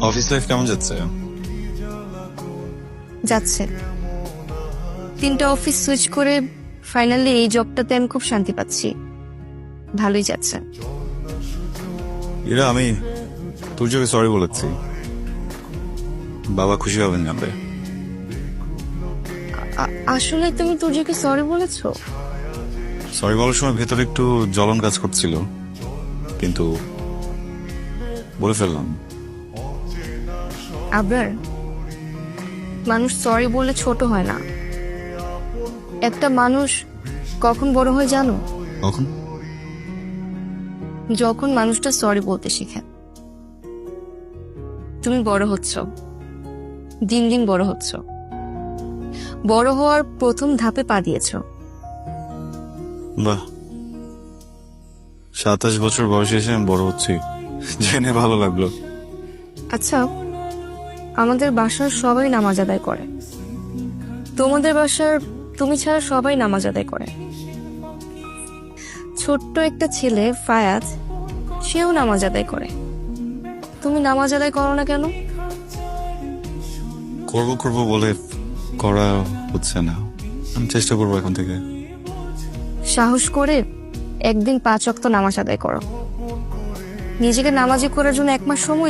Office life কেমন যাচ্ছে? যাচ্ছে। 3টা অফিস সুইচ করে ফাইনালি এই জবটাতে আমি খুব শান্তি পাচ্ছি। ভালোই যাচ্ছে। ইরা, আমি তোর যোগে সরি বলেছি। বাবা খুশি হবেন জানলে। আসলে তুমি তুর্যকে সরি বলেছো? সরি বলার সময় ভেতরে একটু জ্বলন কাজ করছিল, কিন্তু বলে ফেললাম। আবার মানুষ সরি বলে ছোট হয় না। একটা মানুষ কখন বড় হয় জানো? কখন? যখন মানুষটা সরি বলতে শিখে। তুমি বড় হচ্ছ, দিন দিন বড় হচ্ছ। বড় হওয়ার প্রথম ধাপে পা দিয়েছ। বাহ, 27 বছর বয়সে এসে আমি বড় হচ্ছি, জেনে ভালো লাগলো। আচ্ছা, আমাদের বাসার সবাই নামাজ আদায় করে। তোমাদের বাসার তুমি ছাড়া সবাই নামাজ আদায় করে। ছোট্ট একটা ছেলে ফায়াজ, সেও নামাজ আদায় করে। তুমি নামাজ আদায় করো না কেন? করবো করবো বলে করা হচ্ছে না। আমি চেষ্টা করবো এখন থেকে। সাহস করে একদিন 5 ওয়াক্ত নামাজ আদায় করো। নিজেকে নামাজি করার জন্য 1 মাস সময়